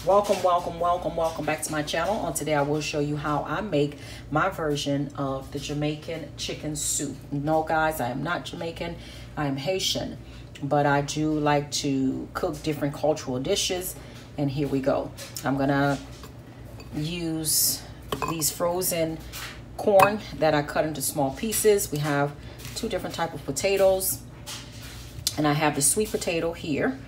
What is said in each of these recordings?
Welcome back to my channel. On today I will show you how I make my version of the Jamaican chicken soup. No guys, I am not Jamaican, I am Haitian, but I do like to cook different cultural dishes, and here we go. I'm gonna use these frozen corn that I cut into small pieces. We have two different types of potatoes, and I have the sweet potato here.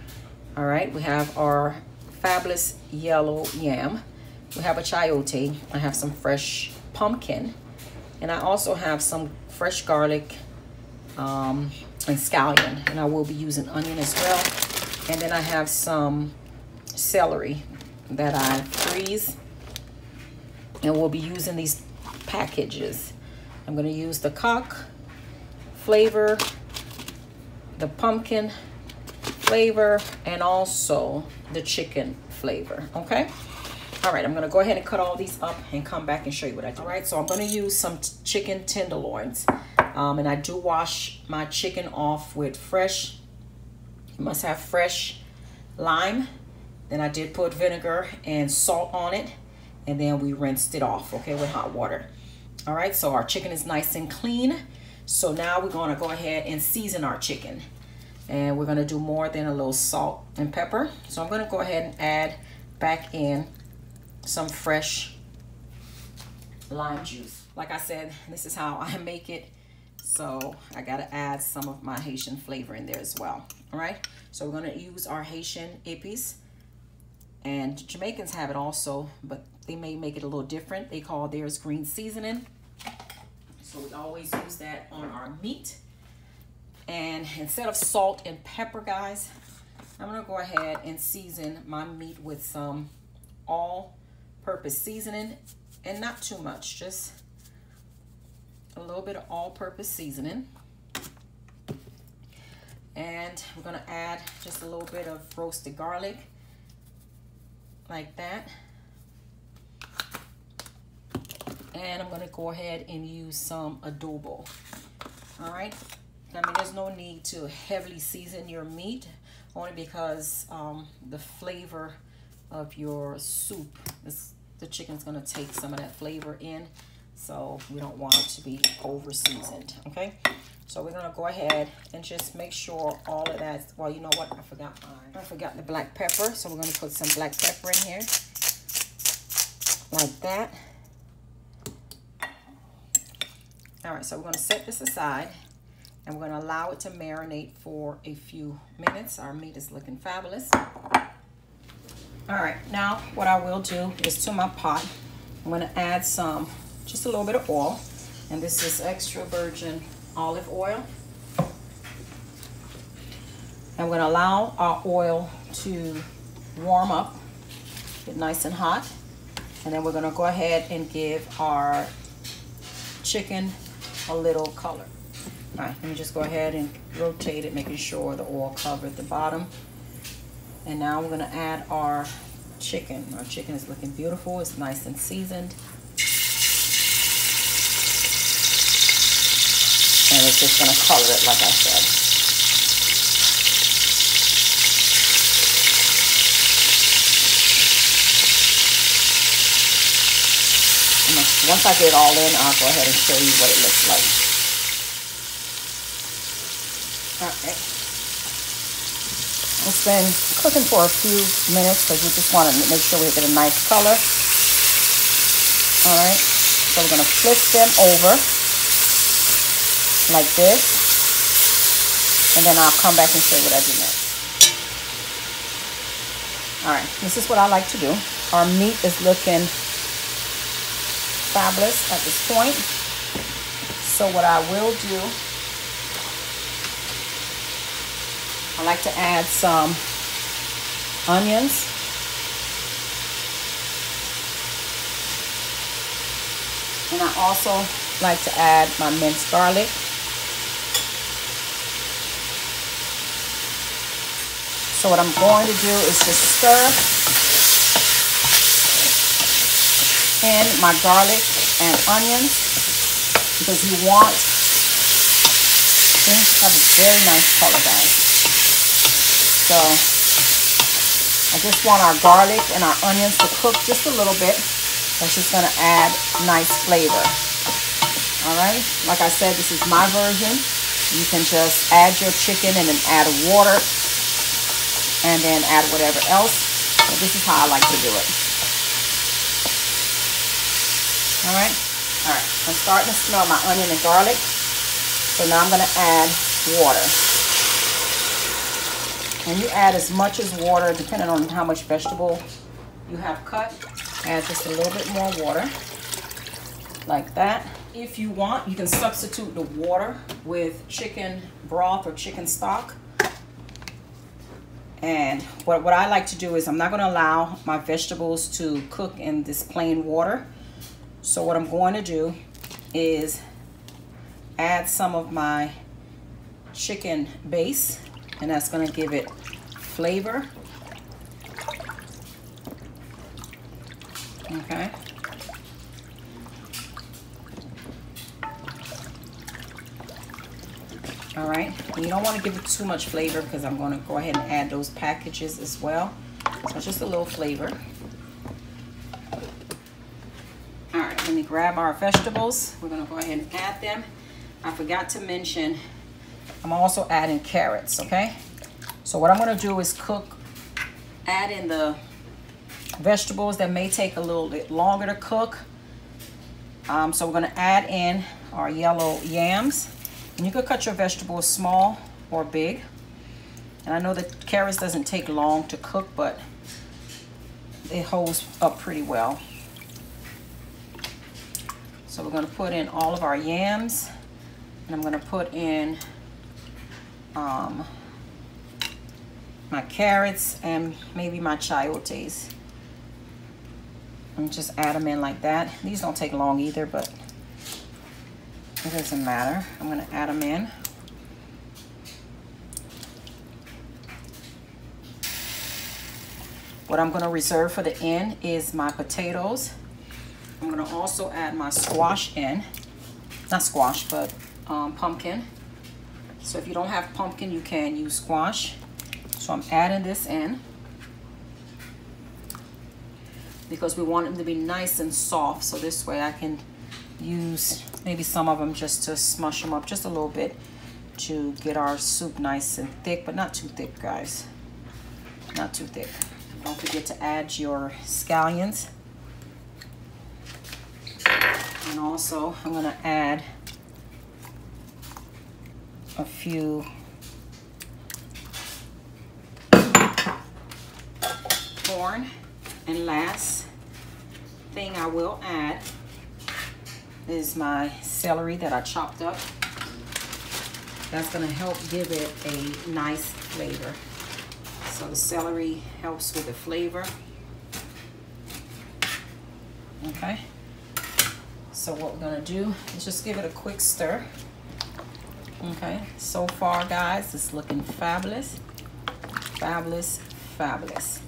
All right, we have our fabulous yellow yam. We have a chayote. I have some fresh pumpkin, and I also have some fresh garlic and scallion, and I will be using onion as well. And then I have some celery that I freeze, and we'll be using these packages. I'm going to use the cock flavor, the pumpkin flavor, and also the chicken flavor. Okay, all right, I'm gonna go ahead and cut all these up and come back and show you what I do. All right, so I'm gonna use some chicken tenderloins, and I do wash my chicken off with fresh, you must have fresh lime. Then I did put vinegar and salt on it, and then we rinsed it off, okay, with hot water. All right, so our chicken is nice and clean. So now we're gonna go ahead and season our chicken. And we're gonna do more than a little salt and pepper. So I'm gonna go ahead and add back in some fresh lime juice. Like I said, this is how I make it. So I gotta add some of my Haitian flavor in there as well. All right, so we're gonna use our Haitian epis. And Jamaicans have it also, but they may make it a little different. They call theirs green seasoning. So we always use that on our meat. And instead of salt and pepper, guys, I'm gonna go ahead and season my meat with some all-purpose seasoning, and not too much, just a little bit of all-purpose seasoning. And we're gonna add just a little bit of roasted garlic, like that. And I'm gonna go ahead and use some adobo. All right. I mean, there's no need to heavily season your meat, only because the flavor of your soup, the chicken's gonna take some of that flavor in, so we don't want it to be over seasoned. Okay, so we're gonna go ahead and just make sure all of that. Well, you know what, I forgot the black pepper, so we're gonna put some black pepper in here, like that. All right, so we're gonna set this aside, and we're gonna allow it to marinate for a few minutes. Our meat is looking fabulous. All right, now what I will do is, to my pot, I'm gonna add just a little bit of oil, and this is extra virgin olive oil. And we're gonna allow our oil to warm up, get nice and hot, and then we're gonna go ahead and give our chicken a little color. All right, let me just go ahead and rotate it, making sure the oil covered the bottom. And now we're gonna add our chicken. Our chicken is looking beautiful. It's nice and seasoned. And it's just gonna color it, like I said. And once I get it all in, I'll go ahead and show you what it looks like. Okay. It's been cooking for a few minutes because we just want to make sure we get a nice color. All right, so we're going to flip them over like this, and then I'll come back and show you what I do next. All right, this is what I like to do. Our meat is looking fabulous at this point. So what I will do, I like to add some onions. And I also like to add my minced garlic. So what I'm going to do is just stir in my garlic and onions, because you want things to have a very nice color, guys. So I just want our garlic and our onions to cook just a little bit. That's just gonna add nice flavor. All right, like I said, this is my version. You can just add your chicken and then add water and then add whatever else. But this is how I like to do it. All right, I'm starting to smell my onion and garlic. So now I'm gonna add water. And you add as much as water, depending on how much vegetable you have cut. Add just a little bit more water, like that. If you want, you can substitute the water with chicken broth or chicken stock. And what I like to do is I'm not gonna allow my vegetables to cook in this plain water. So what I'm going to do is add some of my chicken base, and that's going to give it flavor. Okay. All right. You don't want to give it too much flavor because I'm going to go ahead and add those packages as well. So just a little flavor. All right. Let me grab our vegetables. We're going to go ahead and add them. I forgot to mention, I'm also adding carrots, okay? So what I'm gonna do is add in the vegetables that may take a little bit longer to cook. So we're gonna add in our yellow yams. And you could cut your vegetables small or big. And I know that carrots doesn't take long to cook, but it holds up pretty well. So we're gonna put in all of our yams. And I'm going to put in my carrots and maybe my chayotes. And just add them in like that. These don't take long either, but it doesn't matter. I'm going to add them in. What I'm going to reserve for the end is my potatoes. I'm going to also add my squash in. Not squash, but pumpkin. So if you don't have pumpkin, you can use squash. So I'm adding this in because we want them to be nice and soft. So this way I can use maybe some of them just to smush them up just a little bit to get our soup nice and thick, but not too thick, guys. Not too thick. Don't forget to add your scallions. And also I'm gonna add a few corn. And last thing I will add is my celery that I chopped up. That's going to help give it a nice flavor. So the celery helps with the flavor. Okay. So what we're going to do is just give it a quick stir. Okay, so far guys, it's looking fabulous. Fabulous, fabulous.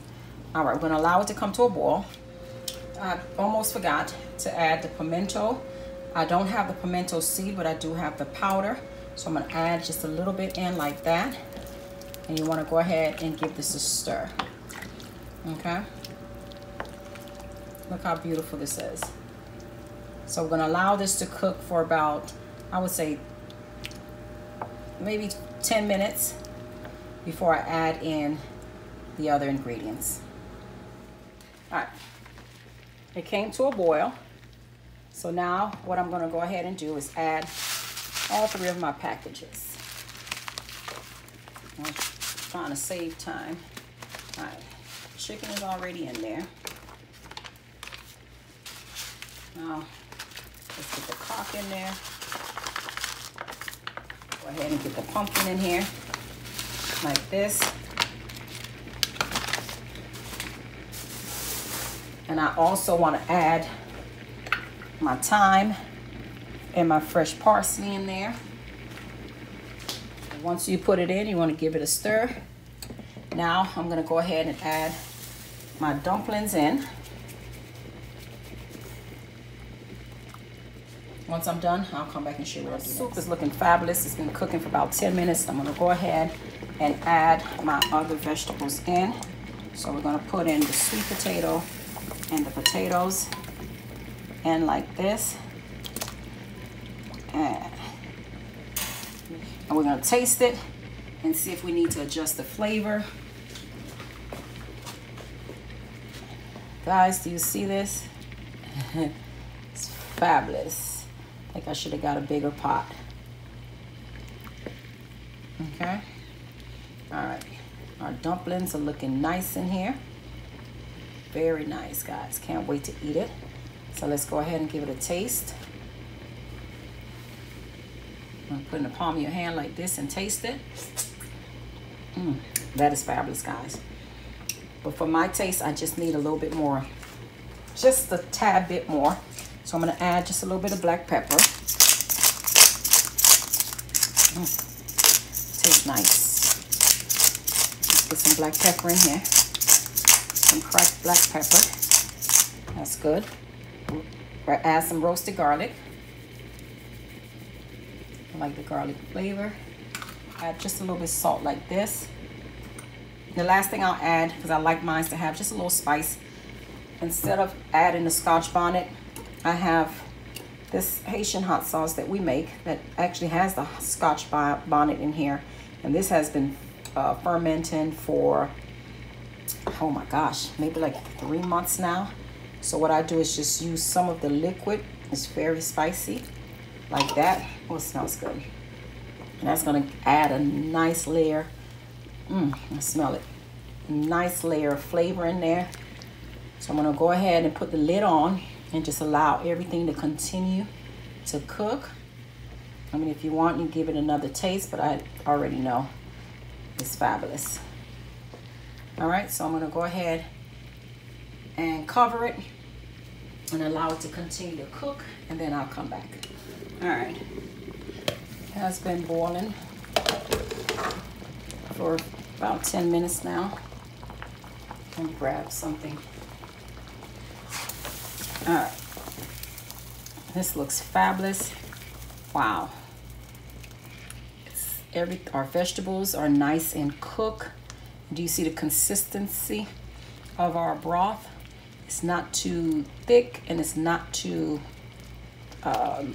All right, we're gonna allow it to come to a boil. I almost forgot to add the pimento. I don't have the pimento seed, but I do have the powder. So I'm gonna add just a little bit in like that. And you wanna go ahead and give this a stir. Okay. Look how beautiful this is. So we're gonna allow this to cook for about, I would say, maybe 10 minutes before I add in the other ingredients. All right, it came to a boil. So now what I'm gonna go ahead and do is add all three of my packages. I'm trying to save time. All right, chicken is already in there. Now, let's get the cock in there. Go ahead and get the pumpkin in here, like this. And I also want to add my thyme and my fresh parsley in there. Once you put it in, you want to give it a stir. Now I'm going to go ahead and add my dumplings in. Once I'm done, I'll come back and show you what I do. Soup is looking fabulous. It's been cooking for about 10 minutes. I'm gonna go ahead and add my other vegetables in. So we're gonna put in the sweet potato and the potatoes in like this. And we're gonna taste it and see if we need to adjust the flavor. Guys, do you see this? It's fabulous. I think I should have got a bigger pot. Okay. All right. Our dumplings are looking nice in here. Very nice, guys. Can't wait to eat it. So let's go ahead and give it a taste. I'm gonna put it in the palm of your hand like this and taste it. That is fabulous, guys. But for my taste, I just need a little bit more, just a tad bit more. So I'm gonna add just a little bit of black pepper. Tastes nice. Let's get some black pepper in here. Some cracked black pepper. That's good. Add some roasted garlic. I like the garlic flavor. Add just a little bit of salt like this. The last thing I'll add, because I like mine to have just a little spice, instead of adding the Scotch bonnet, I have this Haitian hot sauce that we make that actually has the Scotch bonnet in here. And this has been fermenting for, oh my gosh, maybe like 3 months now. So what I do is just use some of the liquid. It's very spicy, like that. Oh, it smells good. And that's gonna add a nice layer. I smell it. Nice layer of flavor in there. So I'm gonna go ahead and put the lid on and just allow everything to continue to cook. I mean, if you want, you give it another taste, but I already know it's fabulous. All right, so I'm gonna go ahead and cover it and allow it to continue to cook, and then I'll come back. All right, it has been boiling for about 10 minutes now. Let me grab something. All right, this looks fabulous. Wow. Our vegetables are nice and cooked. Do you see the consistency of our broth? It's not too thick and it's not too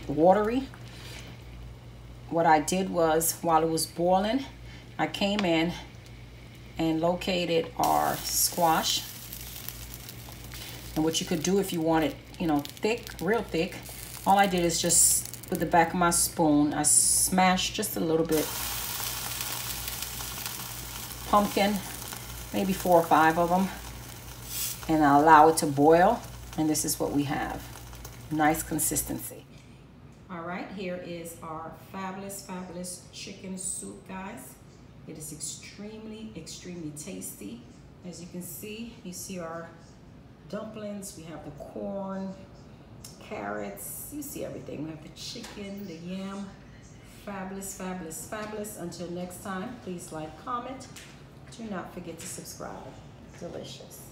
watery. What I did was, while it was boiling, I came in and located our squash. And what you could do if you want it, you know, thick, real thick, all I did is just, with the back of my spoon, I smashed just a little bit pumpkin, maybe 4 or 5 of them, and I allow it to boil, and this is what we have. Nice consistency. All right, here is our fabulous chicken soup, guys. It is extremely tasty. As you can see, you see our dumplings, we have the corn, carrots, you see everything. We have the chicken, the yam. Fabulous. Until next time, please like, comment. Do not forget to subscribe. Delicious.